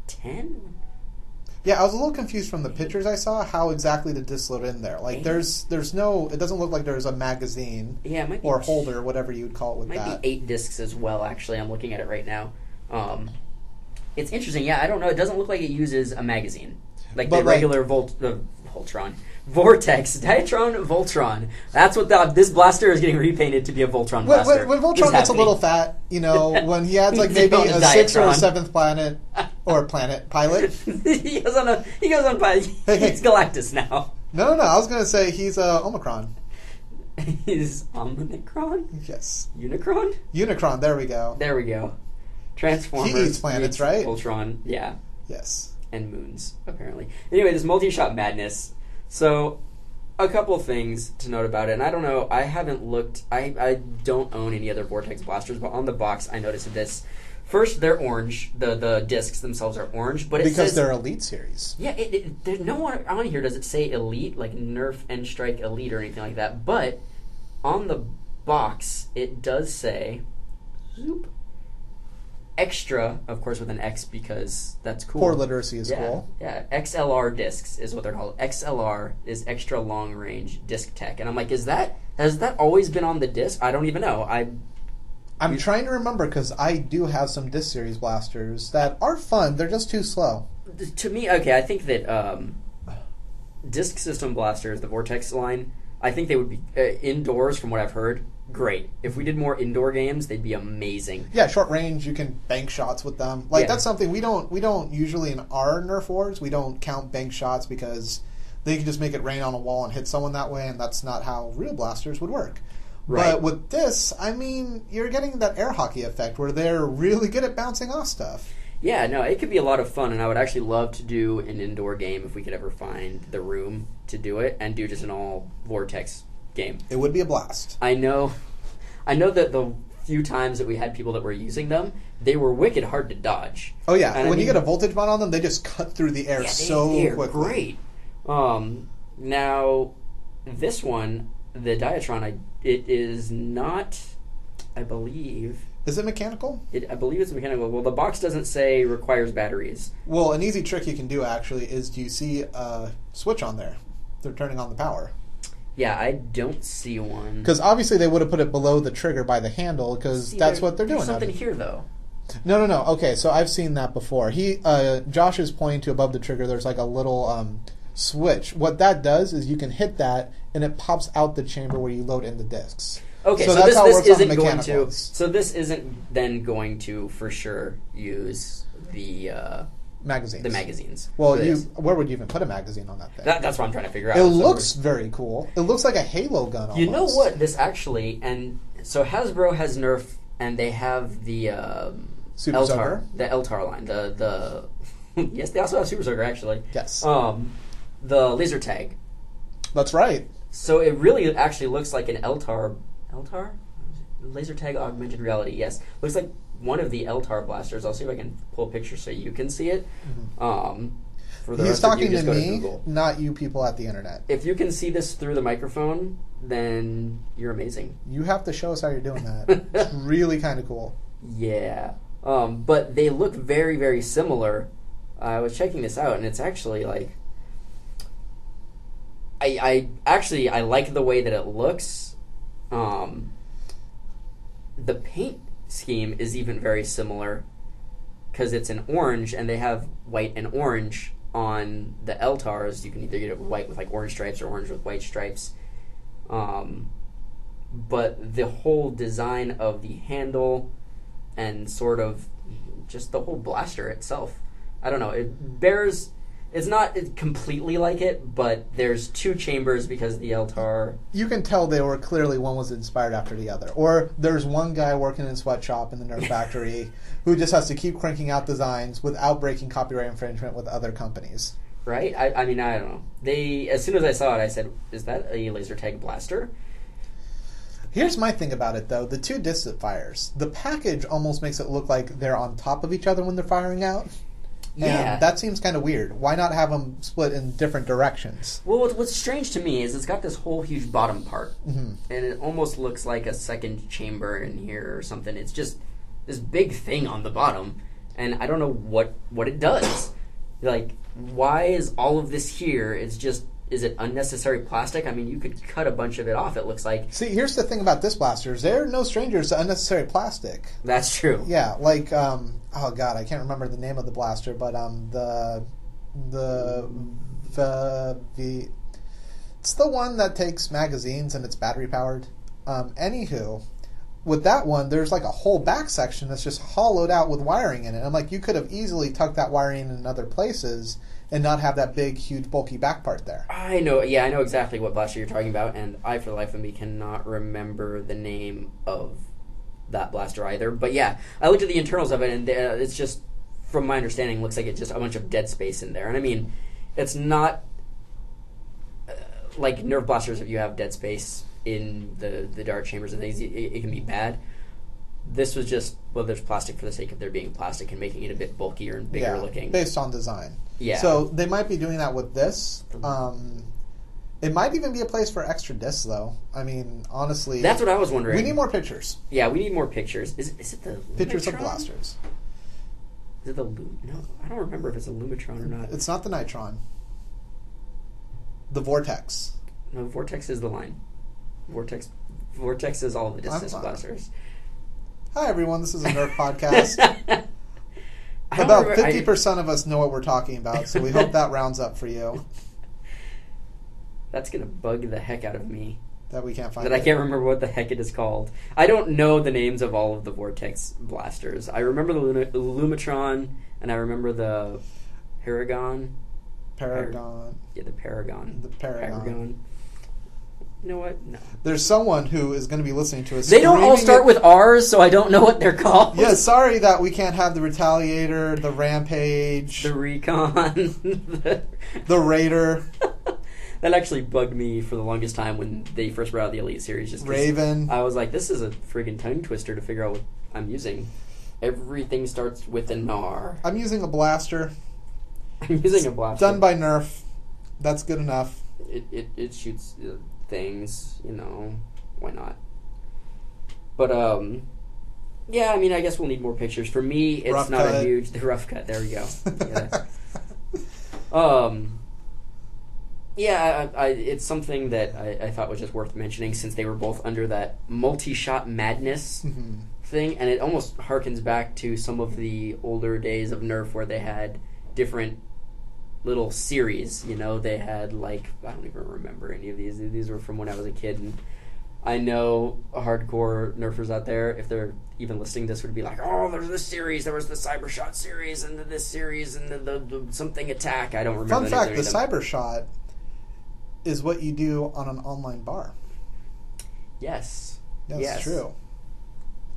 10? Yeah, I was a little confused from the pictures I saw how exactly the discs load in there. Like, there's no, it doesn't look like there's a magazine it might be or holder, whatever you would call it with that. It might be 8 discs as well, actually. I'm looking at it right now. It's interesting. Yeah, I don't know. It doesn't look like it uses a magazine. Like the regular Voltron. Vortex. Diatron Voltron. That's what this blaster is getting repainted to be a Voltron blaster. When Voltron gets a little fat, when he adds like maybe a 6th or a 7th planet, or pilot. he goes on pilot. He's Galactus now. No, I was going to say he's Omicron. He's Omnicron? Yes. Unicron, there we go. Transformers. He eats planets, right? Voltron, yeah. Yes. And moons, apparently. Anyway, this multi-shot madness. So, a couple things to note about it. And I don't know, I haven't looked... I don't own any other Vortex blasters, but on the box I noticed this. First, they're orange. The discs themselves are orange, but because they're Elite Series. Yeah, there's no one on here does it say Elite, like Nerf and Strike Elite or anything like that. But on the box, it does say... Zoop. Extra, of course, with an X because that's cool. Poor literacy is cool. Yeah, XLR discs is what they're called. XLR is extra long range disc tech, and I'm like, has that always been on the disc? I don't even know. I'm trying to remember because I do have some disc series blasters that are fun. They're just too slow. To me, okay, I think that disc system blasters, the Vortex line, I think they would be indoors, from what I've heard. Great. If we did more indoor games, they'd be amazing. Yeah, short range, you can bank shots with them. That's something we don't usually in our Nerf wars, we don't count bank shots because they can just make it rain on a wall and hit someone that way, and that's not how real blasters would work. Right. But with this, I mean, you're getting that air hockey effect where they're really good at bouncing off stuff. Yeah, no, it could be a lot of fun, and I would actually love to do an indoor game if we could ever find the room to do it and do just an all Vortex game. It would be a blast. I know that the few times that we had people that were using them, they were wicked hard to dodge. Oh yeah, and when you get a voltage bond on them, they just cut through the air they're quickly. Great. Now, this one, the Diatron, it is not, I believe... Is it mechanical? I believe it's mechanical. Well, the box doesn't say requires batteries. Well, an easy trick you can do, actually, is do you see a switch on there? They're turning on the power. Yeah, I don't see one. Because obviously they would have put it below the trigger by the handle, because that's what they're doing. There's something here, though. No. Okay, so I've seen that before. Josh is pointing to above the trigger. There's like a little switch. What that does is you can hit that, and it pops out the chamber where you load in the discs. Okay, so this isn't going to. So this isn't then going to for sure use the magazines. The magazines. Well, where would you even put a magazine on that thing? That's what I'm trying to figure out. It looks very cool. It looks like a Halo gun. Almost. You know what? This actually, and so Hasbro has Nerf, and they have the Super Eltar, Soaker. the Eltar line. The yes, they also have Super Soaker actually. Yes. The laser tag. That's right. So it really actually looks like an Eltar laser tag augmented reality. Yes, looks like one of the Eltar blasters. I'll see if I can pull a picture so you can see it. For the He's rest talking of you, just to go me, Google. not you people at the internet. If you can see this through the microphone, then you're amazing. You have to show us how you're doing that. It's really kind of cool. Yeah, but they look very, very similar. I was checking this out, and it's actually like I like the way that it looks. The paint scheme is even very similar because it's an orange, and they have white and orange on the Eltars. You can either get it white with like orange stripes or orange with white stripes. But the whole design of the handle and sort of just the whole blaster itself, I don't know. It's not completely like it, but there's two chambers because the Eltar... You can tell they were clearly one was inspired after the other. Or there's one guy working in a sweatshop in the Nerf factory who just has to keep cranking out designs without breaking copyright infringement with other companies. Right? I mean, I don't know. As soon as I saw it, I said, is that a laser tag blaster? Here's my thing about it, though. The two disc fires. The package almost makes it look like they're on top of each other when they're firing out. Yeah. And that seems kind of weird. Why not have them split in different directions? Well, what's strange to me is it's got this whole huge bottom part. Mm-hmm. And it almost looks like a second chamber in here or something. It's just this big thing on the bottom. And I don't know what it does. Like, why is all of this here? Is it unnecessary plastic? I mean, you could cut a bunch of it off, it looks like. See, here's the thing about disc blasters. They're no strangers to unnecessary plastic. That's true. Yeah, like, oh god, I can't remember the name of the blaster, but it's the one that takes magazines and it's battery powered. Anywho, with that one, there's like a whole back section that's just hollowed out with wiring in it. I'm like, you could have easily tucked that wiring in other places and not have that big, huge, bulky back part there. I know exactly what blaster you're talking about, and I, for the life of me, cannot remember the name of that blaster either. But yeah, I looked at the internals of it, and it's just, from my understanding, looks like it's just a bunch of dead space in there. And I mean, it's not like Nerf blasters. If you have dead space in the dart chambers and things, it can be bad. This was just, well, there's plastic for the sake of there being plastic and making it a bit bulkier and bigger looking. Based on design. Yeah. So they might be doing that with this. It might even be a place for extra discs, though. I mean, honestly... That's what I was wondering. We need more pictures. Yeah, we need more pictures. Is it the Pictures Lumitron? of blasters. Is it the... No, I don't remember if it's a Lumitron or not. It's not the Nitron. The Vortex. No, Vortex is the line. Vortex is all of the distance blasters. Hi, everyone. This is a Nerf podcast. About 50% of us know what we're talking about, so we hope that rounds up for you. That's going to bug the heck out of me. That we can't find That I can't remember what the heck it is called. I don't know the names of all of the Vortex blasters. I remember the Lumatron, and I remember the Paragon. Yeah, the Paragon. The Paragon. You know what? No. There's someone who is going to be listening to us. They don't all start with R's, so I don't know what they're called. Yeah, sorry that we can't have the Retaliator, the Rampage, the Recon, the Raider. That actually bugged me for the longest time when they first brought out the Elite Series. Just Raven. I was like, this is a friggin' tongue twister to figure out what I'm using. Everything starts with an R. I'm using a blaster. I'm using a blaster. Done by Nerf. That's good enough. It shoots things, you know. Why not? But, yeah, I mean, I guess we'll need more pictures. For me, it's rough not cut. a huge... The rough cut, there we go. Yeah. It's something that I thought was just worth mentioning since they were both under that multi-shot madness thing, and it almost harkens back to some of the older days of Nerf where they had different little series, you know. They had, like, I don't even remember any of these. These were from when I was a kid, and I know hardcore Nerfers out there, if they're even listening to this, would be like, oh, there's this series, there was the Cybershot series, and this series, and the something attack. I don't remember. Fun fact, the Cybershot is what you do on an online bar. Yes. That's true.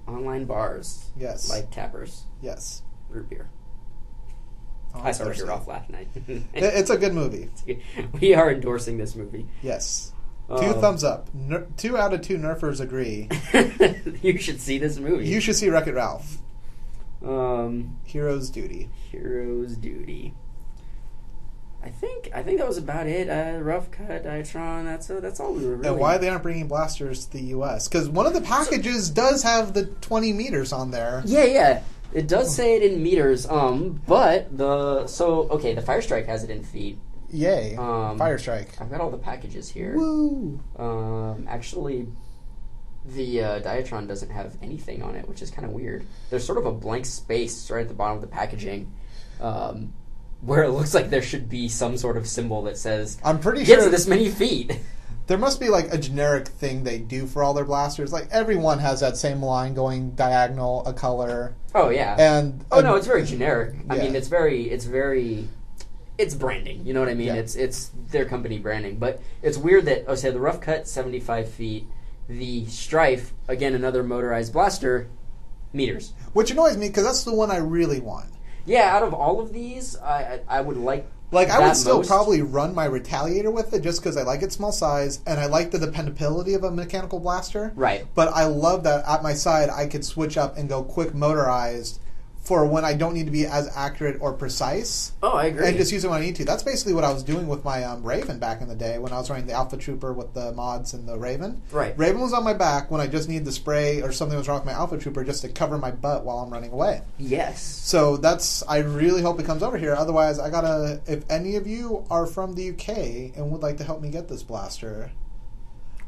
Online bars. Yes. Like tappers. Yes. Root beer. Oh, I saw Wreck-It Ralph last night. It's a good movie. We are endorsing this movie. Yes. 2 thumbs up. 2 out of 2 Nerfers agree. You should see this movie. You should see Wreck-It Ralph. Hero's Duty. Hero's Duty. I think that was about it. Rough cut, Diatron. That's all we were really. And why they aren't bringing blasters to the U.S. Because one of the packages does have the 20 meters on there. Yeah. It does say it in meters. But the Fire Strike has it in feet. Yay! Fire Strike. I've got all the packages here. Woo! Actually, the Diatron doesn't have anything on it, which is kind of weird. There's sort of a blank space right at the bottom of the packaging. Where it looks like there should be some sort of symbol that says, I'm pretty sure gets this many feet. There must be like a generic thing they do for all their blasters. Like everyone has that same line going diagonal, a color. Oh yeah. And no, it's very generic. Yeah. I mean, it's branding. You know what I mean? Yeah. It's their company branding. But it's weird that the Rough Cut 75 feet, the Strife, again another motorized blaster, meters. Which annoys me because that's the one I really want. Yeah, out of all of these, I would like. Like, I would still probably run my Retaliator with it just because I like its small size and I like the dependability of a mechanical blaster. Right. But I love that at my side I could switch up and go quick motorized for when I don't need to be as accurate or precise. Oh, I agree. And just use it when I need to. That's basically what I was doing with my Raven back in the day when I was running the Alpha Trooper with the mods and the Raven. Right. Raven was on my back when I just needed the spray or something was wrong with my Alpha Trooper just to cover my butt while I'm running away. Yes. So I really hope it comes over here. Otherwise, if any of you are from the UK and would like to help me get this blaster,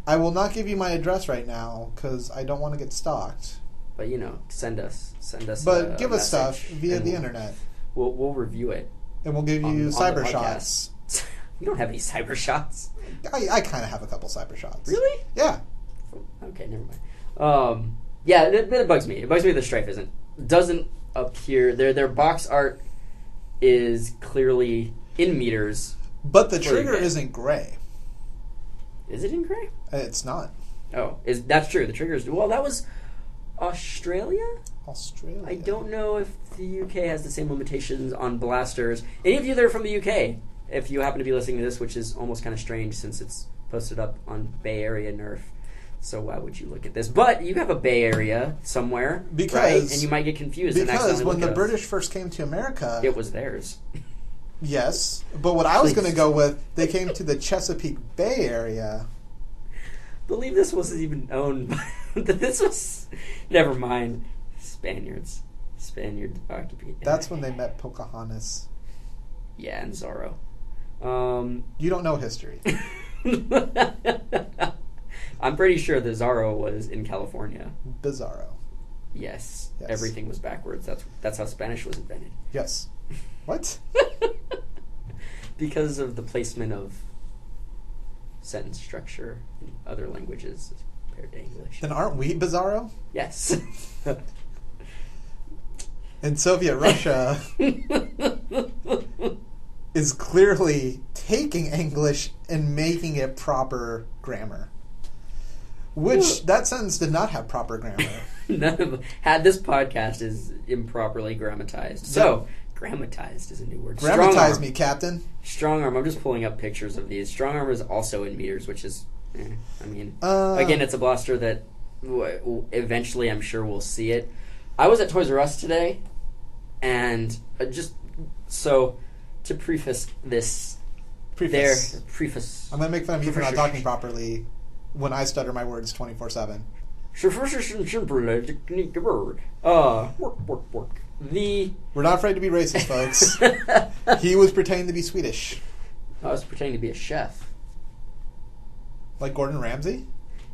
I will not give you my address right now because I don't want to get stalked. But, send us. But give us stuff via the internet. We'll review it. And we'll give you cyber shots. You don't have any cyber shots. I kind of have a couple cyber shots. Really? Yeah. Okay, never mind. Yeah, it bugs me. It bugs me that the Strife doesn't appear. Their box art is clearly in meters. But the trigger isn't gray. Is it in gray? It's not. Oh, that's true. The trigger is. Well, that was Australia? I don't know if the UK has the same limitations on blasters. Any of you that are from the UK, if you happen to be listening to this, which is almost kind of strange since it's posted up on Bay Area Nerf, so why would you look at this? But you have a Bay Area somewhere, right? And you might get confused. Because when the British first came to America, it was theirs. Yes, but what I was going to go with, they came to the Chesapeake Bay Area. I believe this wasn't even owned by... This was... Never mind. Spaniard occupation. That's when they met Pocahontas. Yeah, and Zorro. You don't know history. I'm pretty sure that Zorro was in California. Bizarro. Yes. Everything was backwards. That's how Spanish was invented. Yes. What? Because of the placement of sentence structure in other languages compared to English. Then aren't we Bizarro? Yes. And Soviet Russia is clearly taking English and making it proper grammar. Which, that sentence did not have proper grammar. None of had this podcast is improperly grammatized. So, grammatized is a new word. Grammatize me, Captain. Strong arm. I'm just pulling up pictures of these. Strong arm is also in meters, which is, again, it's a blaster that eventually I'm sure we'll see it. I was at Toys R Us today, and just so to preface this, I'm going to make fun of you for not talking properly when I stutter my words 24/7. We're not afraid to be racist, folks. He was pretending to be Swedish. I was pretending to be a chef. Like Gordon Ramsay?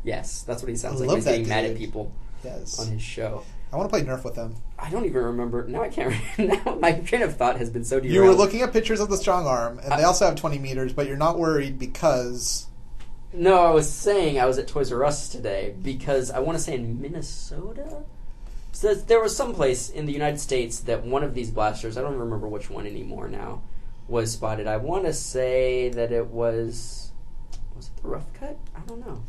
Yes, that's what he sounds like. He's getting mad at people on his show. I want to play Nerf with him. I don't even remember. Now I can't remember. Now my train of thought has been so derailed. You were looking at pictures of the strong arm, and they also have 20 meters, but you're not worried because... No, I was saying I was at Toys R Us today because I want to say in Minnesota? So there was some place in the United States that one of these blasters, I don't remember which one anymore now, was spotted. I want to say that it was it the Rough Cut? I don't know.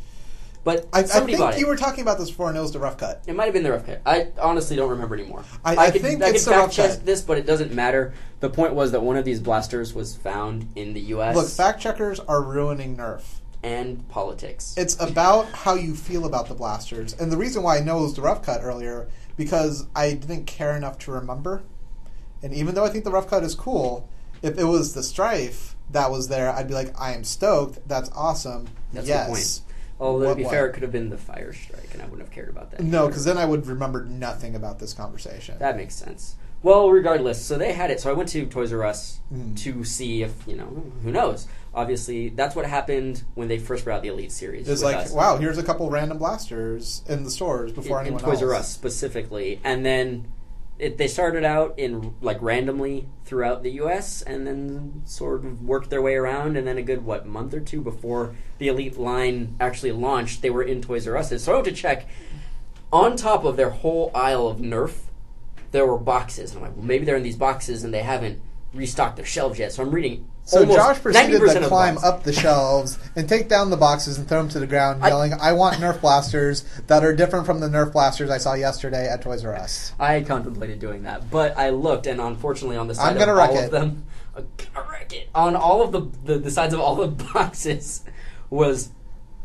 But I somebody bought it. think you were talking about this before, and it was the Rough Cut. It might have been the Rough Cut. I honestly don't remember anymore. I think it's the Rough Cut. This, but it doesn't matter. The point was that one of these blasters was found in the U.S. Look, fact checkers are ruining Nerf. And politics. It's about how you feel about the blasters. And the reason why I know it was the Rough Cut earlier, because I didn't care enough to remember. And even though I think the Rough Cut is cool, if it was the Strife that was there, I'd be like, I am stoked. That's awesome. That's yes. the point. Although, to be fair, it could have been the Fire Strike, and I wouldn't have cared about that. No, because then I would remember nothing about this conversation. That makes sense. Well, regardless, so they had it. So I went to Toys R Us to see if, who knows. Obviously, that's what happened when they first brought out the Elite Series. It's like, wow, here's a couple random blasters in the stores before anyone else. In Toys R Us, specifically. And then they started out in randomly throughout the U.S. and then sort of worked their way around. And then a good, month or two before the Elite line actually launched, they were in Toys R Us. So I went to check. On top of their whole aisle of Nerf, there were boxes. And I'm like, well, maybe they're in these boxes and they haven't restocked their shelves yet. So I'm reading. So Josh proceeded to climb up the shelves and take down the boxes and throw them to the ground, yelling, I want Nerf blasters that are different from the Nerf blasters I saw yesterday at Toys R Us. I contemplated doing that, but I looked, and unfortunately on the side of all of them, I'm gonna wreck it. On all of the sides of all the boxes was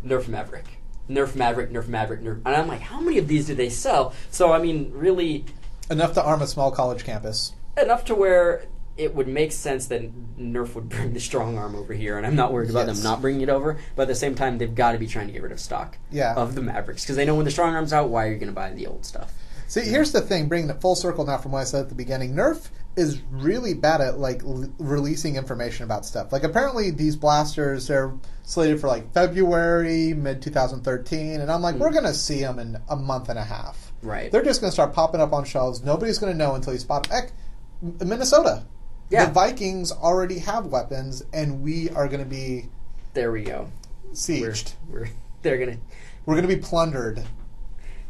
Nerf Maverick. Nerf Maverick, Nerf Maverick, Nerf. And I'm like, how many of these do they sell? So, I mean, really... Enough to arm a small college campus. Enough to where... it would make sense that Nerf would bring the strong arm over here, and I'm not worried about them not bringing it over, but at the same time, they've got to be trying to get rid of stock of the Mavericks, because they know when the strong arm's out, why are you going to buy the old stuff? See, here's the thing, bringing it full circle now from what I said at the beginning. Nerf is really bad at, releasing information about stuff. Apparently, these blasters, they're slated for, February, mid-2013, and I'm like, we're going to see them in a month and a half. Right. They're just going to start popping up on shelves. Nobody's going to know until you spot them. Heck, Minnesota. Yeah. The Vikings already have weapons, and we are going to be... There we go. Sieged. We're going to be plundered.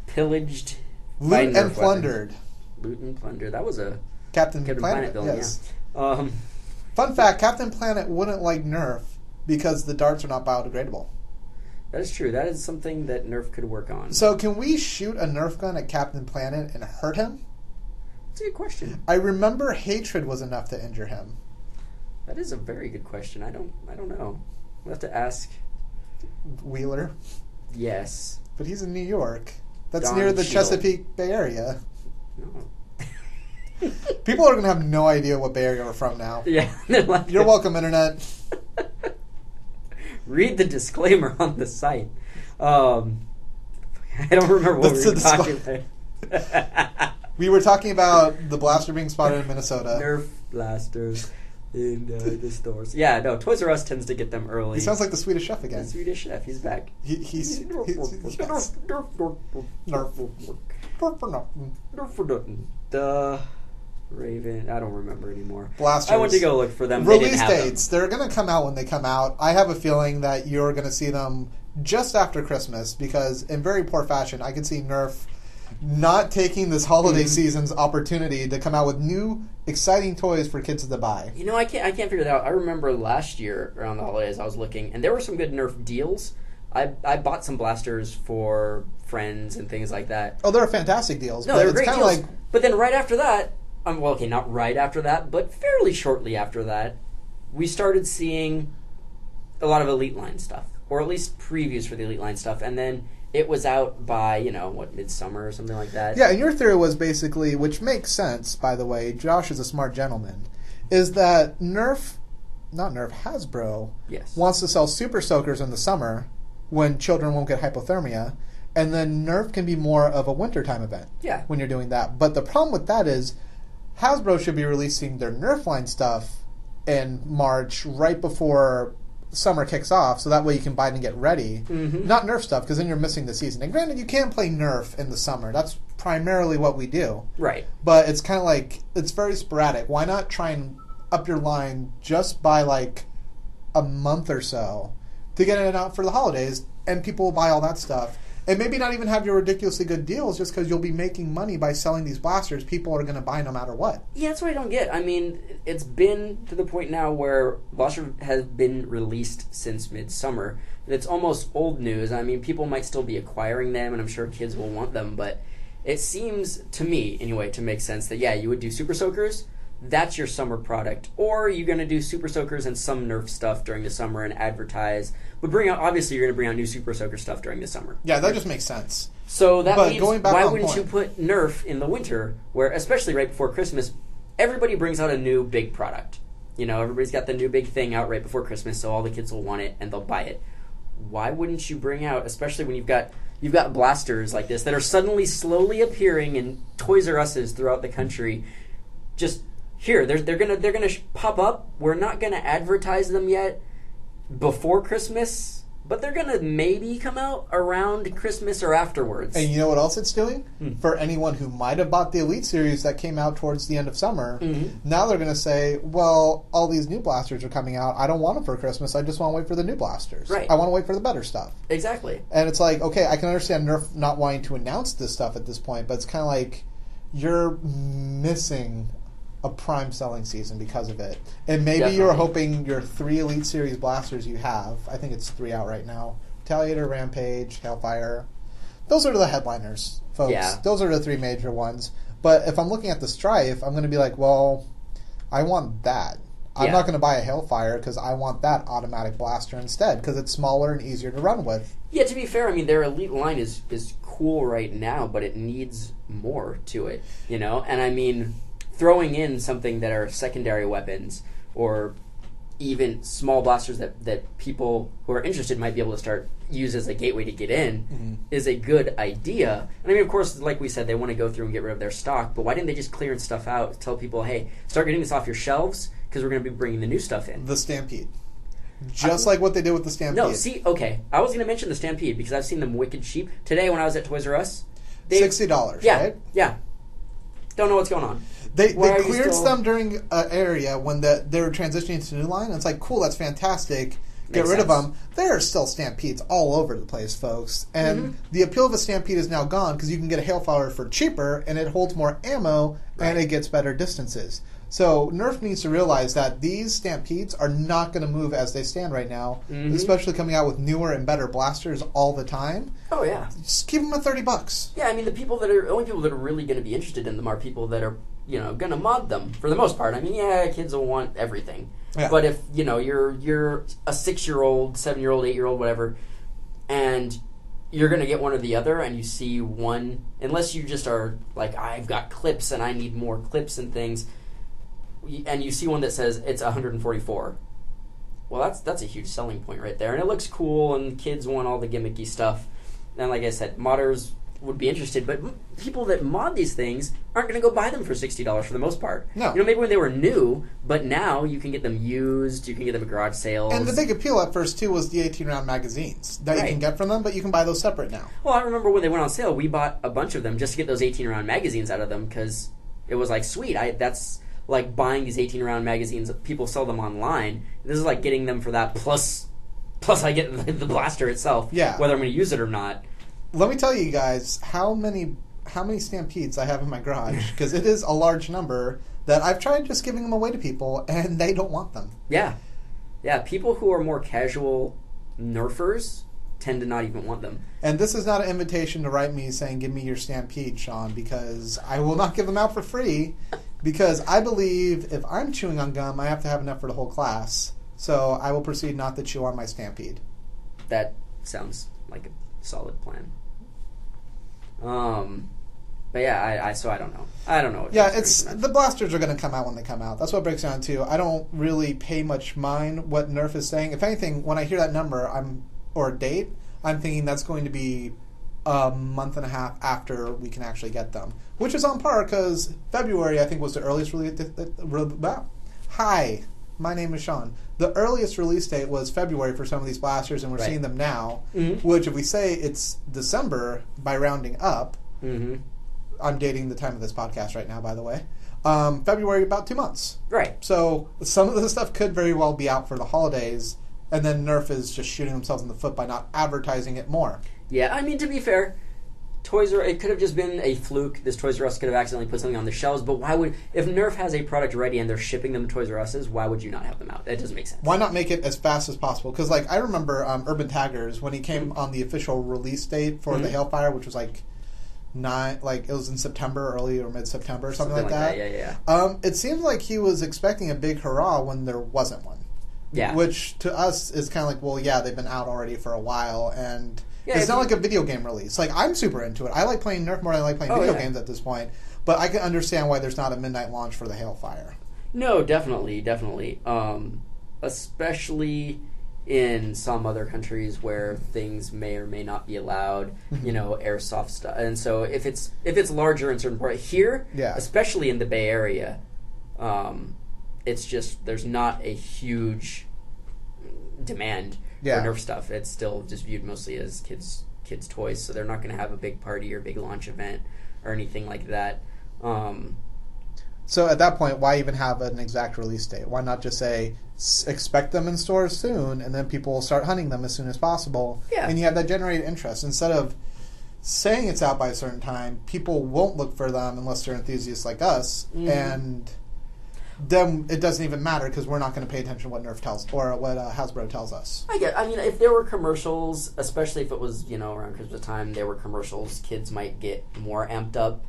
Pillaged. Loot and plundered. Loot and plunder. That was a Captain Planet villain, yes. Yeah. Fun fact, Captain Planet wouldn't like Nerf because the darts are not biodegradable. That is true. That is something that Nerf could work on. So can we shoot a Nerf gun at Captain Planet and hurt him? That's a good question. I remember hatred was enough to injure him. That is a very good question. I don't know. We'll have to ask Wheeler. Yes. But he's in New York. That's Don near the Cheadle. Chesapeake Bay Area. No. People are going to have no idea what Bay Area we're from now. Yeah. They're like, you're welcome, Internet. Read the disclaimer on the site. I don't remember what we were talking about. We were talking about the blaster being spotted in Minnesota. Nerf blasters in the stores. Yeah, no, Toys R Us tends to get them early. He sounds like the Swedish chef again. The Swedish chef, he's back. He's Nerf for nothing. Raven. I don't remember anymore. Blasters. I went to go look for them. Release dates. They're going to come out when they come out. I have a feeling that you're going to see them just after Christmas because, in very poor fashion, I could see Nerf not taking this holiday season's opportunity to come out with new, exciting toys for kids to buy. You know, I can't figure that out. I remember last year around the holidays, I was looking, and there were some good Nerf deals. I bought some blasters for friends and things like that. Oh, they're fantastic deals. No, but they're it's great kind deals. of like, but then right after that, well, okay, not right after that, but fairly shortly after that, we started seeing a lot of Elite Line stuff, or at least previews for the Elite Line stuff, and then it was out by, midsummer or something like that. Yeah, and your theory was basically, which makes sense, by the way, Josh is a smart gentleman, is that Hasbro wants to sell Super Soakers in the summer when children won't get hypothermia, and then Nerf can be more of a wintertime event when you're doing that. But the problem with that is Hasbro should be releasing their Nerf line stuff in March right before summer kicks off, so that way you can buy it and get ready. Mm-hmm. Not Nerf stuff, because then you're missing the season. And granted, you can't play Nerf in the summer. That's primarily what we do. Right. But it's kind of like, it's very sporadic. Why not try and up your line just by like a month or so to get it out for the holidays, and people will buy all that stuff. And maybe not even have your ridiculously good deals just because you'll be making money by selling these blasters. People are going to buy no matter what. Yeah, that's what I don't get. I mean, it's been to the point now where blasters has been released since midsummer. It's almost old news. I mean, people might still be acquiring them, and I'm sure kids will want them, but it seems, to me anyway, to make sense that, you would do Super Soakers. That's your summer product. Or you're going to do Super Soakers and some Nerf stuff during the summer and advertise. But obviously you're going to bring out new Super Soaker stuff during the summer. Yeah, that just makes sense. So that means, why wouldn't you put Nerf in the winter, where, especially right before Christmas, everybody brings out a new big product. Everybody's got the new big thing out right before Christmas, so all the kids will want it and they'll buy it. Why wouldn't you bring out, especially when you've got blasters like this that are suddenly slowly appearing in Toys R Us's throughout the country, just... Here, they're gonna pop up. We're not gonna advertise them yet before Christmas, but they're gonna maybe come out around Christmas or afterwards. And you know what else it's doing? For anyone who might have bought the Elite series that came out towards the end of summer, now they're gonna say, well, all these new blasters are coming out. I don't want them for Christmas. I just want to wait for the new blasters. Right. I want to wait for the better stuff. Exactly. And it's like, okay, I can understand Nerf not wanting to announce this stuff at this point, but it's kind of like you're missing a prime selling season because of it. And maybe you're hoping your 3 Elite Series blasters you have, I think it's 3 out right now, Retaliator, Rampage, Hellfire, those are the headliners, folks. Yeah. Those are the 3 major ones. But if I'm looking at the Strife, I'm going to be like, well, I want that. I'm not going to buy a Hellfire because I want that automatic blaster instead because it's smaller and easier to run with. Yeah, to be fair, I mean, their Elite line is cool right now, but it needs more to it, And I mean... throwing in something that are secondary weapons or even small blasters that people who are interested might be able to start use as a gateway to get in is a good idea. And I mean, of course, like we said, they want to go through and get rid of their stock, but why didn't they just clear stuff out, tell people, hey, start getting this off your shelves because we're going to be bringing the new stuff in. The Stampede. Just like what they did with the Stampede. No, see, okay. I was going to mention the Stampede because I've seen them wicked cheap. Today when I was at Toys R Us, $60, right? Yeah. Don't know what's going on. They cleared them during an area when they were transitioning to the new line. And it's like, cool, that's fantastic. Get rid of them. There are still Stampedes all over the place, folks. And the appeal of a Stampede is now gone because you can get a Hailfire for cheaper and it holds more ammo and it gets better distances. So Nerf needs to realize that these Stampedes are not going to move as they stand right now, especially coming out with newer and better blasters all the time. Oh, yeah. Just give them $30. Yeah, I mean, the only people that are really going to be interested in them are people that are, going to mod them for the most part. I mean, kids will want everything. Yeah. But if, you're a 6-year-old, 7-year-old, 8-year-old, whatever, and you're going to get one or the other, and you see one, unless you just are like, I've got clips and I need more clips and things, and you see one that says it's 144. Well, that's a huge selling point right there, and it looks cool, and kids want all the gimmicky stuff. And like I said, modders would be interested, but people that mod these things aren't going to go buy them for $60 for the most part. No. Maybe when they were new, but now you can get them used, you can get them at garage sales. And the big appeal at first, too, was the 18-round magazines that you can get from them, but you can buy those separate now. Well, I remember when they went on sale, we bought a bunch of them just to get those 18-round magazines out of them because it was like, sweet, that's like buying these 18-round magazines. People sell them online. This is like getting them for that, plus I get the blaster itself, whether I'm going to use it or not. Let me tell you guys how many Stampedes I have in my garage, because it is a large number that I've tried just giving them away to people, and they don't want them. Yeah. People who are more casual Nerfers tend to not even want them. And this is not an invitation to write me saying, give me your Stampede, Sean, because I will not give them out for free, because I believe if I'm chewing on gum, I have to have enough for the whole class. So I will proceed not to chew on my Stampede. That sounds like a solid plan. But yeah, so I don't know. I don't know. The blasters are going to come out when they come out. That's what it breaks down to. I don't really pay much mind what Nerf is saying. If anything, when I hear that number, or a date, I'm thinking that's going to be a month and a half after we can actually get them, which is on par because February I think was the earliest release. Hi, my name is Sean. The earliest release date was February for some of these blasters, and we're seeing them now. Mm-hmm. Which, if we say it's December by rounding up, I'm dating the time of this podcast right now, by the way. February, about 2 months. Right. So some of the stuff could very well be out for the holidays. And then Nerf is just shooting themselves in the foot by not advertising it more. Yeah, I mean, to be fair, it could have just been a fluke. This Toys R Us could have accidentally put something on the shelves. But if Nerf has a product ready and they're shipping them to Toys R Us's, why would you not have them out? That doesn't make sense. Why not make it as fast as possible? Because, I remember Urban Taggers, when he came on the official release date for the Hailfire, which was it was in September, early or mid-September, or something like that. Yeah. It seemed like he was expecting a big hurrah when there wasn't one. Yeah. Which to us is kind of like, they've been out already for a while, and it's not like a video game release. I'm super into it. I like playing Nerf more than I like playing video games at this point, but I can understand why there's not a midnight launch for the Hailfire. No, definitely. Especially in some other countries where things may or may not be allowed, airsoft stuff. And so if it's larger in certain parts here, especially in the Bay Area, it's just there's not a huge demand for Nerf stuff. It's still just viewed mostly as kids toys, so they're not going to have a big party or big launch event or anything like that. So at that point, why even have an exact release date? Why not just say, expect them in stores soon, and then people will start hunting them as soon as possible, and you have that generated interest. Instead of saying it's out by a certain time, people won't look for them unless they're enthusiasts like us, and then it doesn't even matter because we're not going to pay attention to what Nerf tells or what Hasbro tells us. I mean, if there were commercials, especially if it was around Christmas time, there were commercials, kids might get more amped up.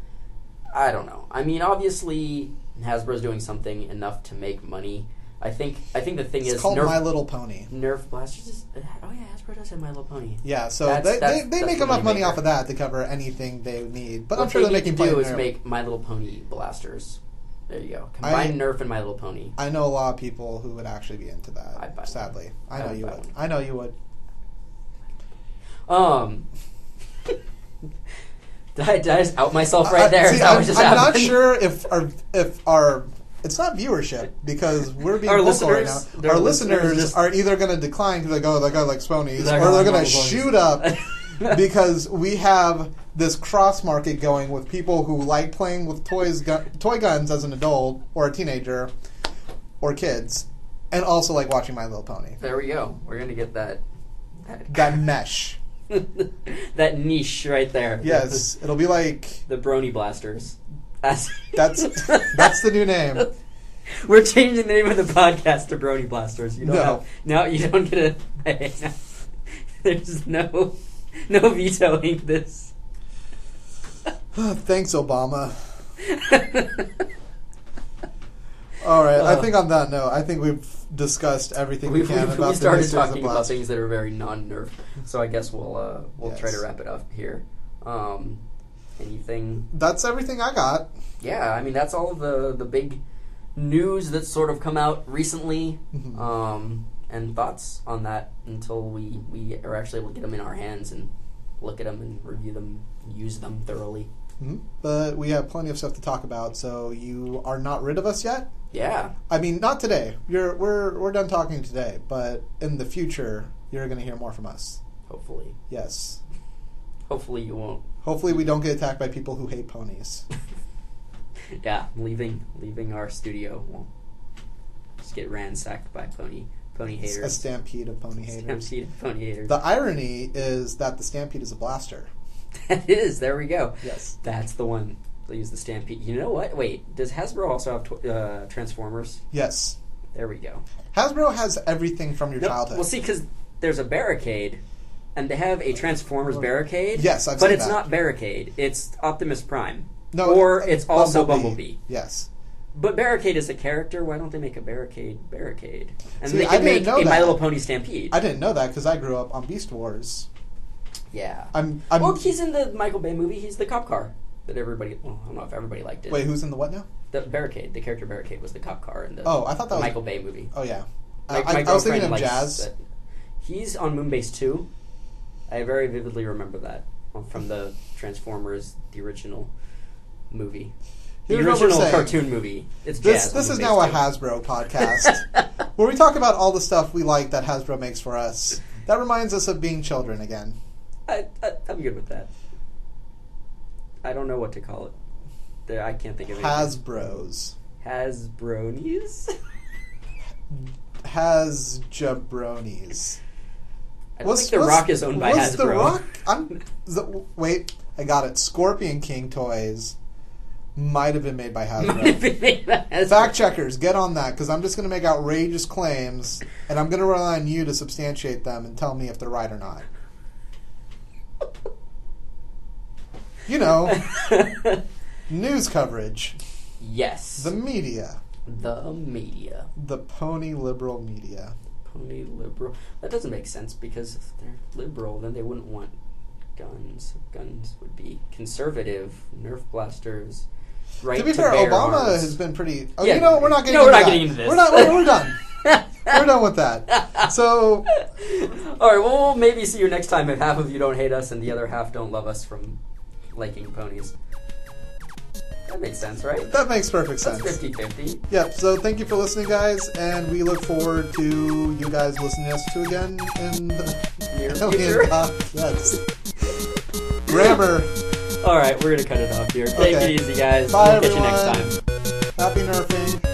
I don't know. I mean, obviously Hasbro's doing something enough to make money. I think the thing it's called My Little Pony. Nerf blasters. Hasbro does have My Little Pony. Yeah, so they make enough money off of that to cover anything they need. But I'm sure they're making money. What they need to do is make My Little Pony blasters. There you go. Combine Nerf and My Little Pony. I know a lot of people who would actually be into that. I'd buy sadly, one. I know you would. I know you would. Did I just out myself right there? I'm not sure if our it's not viewership because we're being vocal right now. Our listeners are either going to decline because they go, that guy likes ponies, or they're going to shoot up because we have this cross market going with people who like playing with toy guns as an adult or a teenager or kids, and also like watching My Little Pony. There we go. We're going to get that mesh. That niche right there. Yes, it'll be like the Brony Blasters. That's the new name. We're changing the name of the podcast to Brony Blasters. You don't you don't get a. There's no vetoing this. Thanks, Obama. All right, I think on that note, I think we've discussed everything we can about we started talking about things that are very non-Nerf, so I guess we'll try to wrap it up here. Anything? That's everything I got. Yeah, I mean that's all of the big news that's sort of come out recently, and thoughts on that until we are actually able to get them in our hands and look at them and review them, and use them thoroughly. Mm-hmm. But we have plenty of stuff to talk about, so you are not rid of us yet? Yeah. I mean, not today. We're done talking today, but in the future, you're going to hear more from us. Hopefully. Yes. Hopefully you won't. Hopefully we don't get attacked by people who hate ponies. Yeah, leaving our studio. We'll just get ransacked by pony haters. A stampede of pony haters. Stampede of pony haters. The irony is that the stampede is a blaster. That is. There we go. Yes. That's the one. They'll use the stampede. You know what? Wait. Does Hasbro also have Transformers? Yes. There we go. Hasbro has everything from your childhood. Well, see, because there's a barricade, and they have a Transformers barricade. Yes, I've but seen it's that. not Barricade. It's Optimus Prime. No, or it's also Bumblebee. Yes. But Barricade is a character. Why don't they make a barricade? And See, they I can didn't make know a that. My Little Pony Stampede. I didn't know that because I grew up on Beast Wars. Yeah. Well, he's in the Michael Bay movie. He's the cop car that everybody... Well, I don't know if everybody liked it. Wait, who's in the what now? The Barricade. The character Barricade was the cop car in the I thought that was Michael Bay movie. Oh, yeah. My I was thinking girlfriend of likes Jazz. that. He's on Moonbase 2. I very vividly remember that from the Transformers, the original movie. The Here's what we're original saying. cartoon movie. It's Jazz. This is Moonbase now a 2. Hasbro podcast where we talk about all the stuff we like that Hasbro makes for us. That reminds us of being children again. I'm good with that. I don't know what to call it. I can't think of it. Hasbros. Hasbronies? Hasjabronis. I don't think The Rock is owned by was Hasbro. The Rock? Wait, I got it. Scorpion King toys might have been made by Hasbro. Fact checkers, get on that, because I'm just going to make outrageous claims, and I'm going to rely on you to substantiate them and tell me if they're right or not. You know, news coverage. Yes. The media. The pony liberal media. Pony liberal. That doesn't make sense, because if they're liberal, then they wouldn't want guns. Guns would be conservative. Nerf blasters. Right to be fair, bear Obama arms. has been pretty... Oh, Yeah. you know, we're not getting No, into we're not that. getting into this. We're done. We're done with that. So... Alright, well, we'll maybe see you next time if half of you don't hate us and the other half don't love us from liking ponies. That makes sense, right? That makes perfect sense. That's 50-50. Yep, so thank you for listening, guys, and we look forward to you guys listening to us too again in the Near future. Yes. Grammar. Alright, we're gonna cut it off here. Take Okay. it easy, guys. Bye, We'll catch you everyone. next time. Happy nerfing.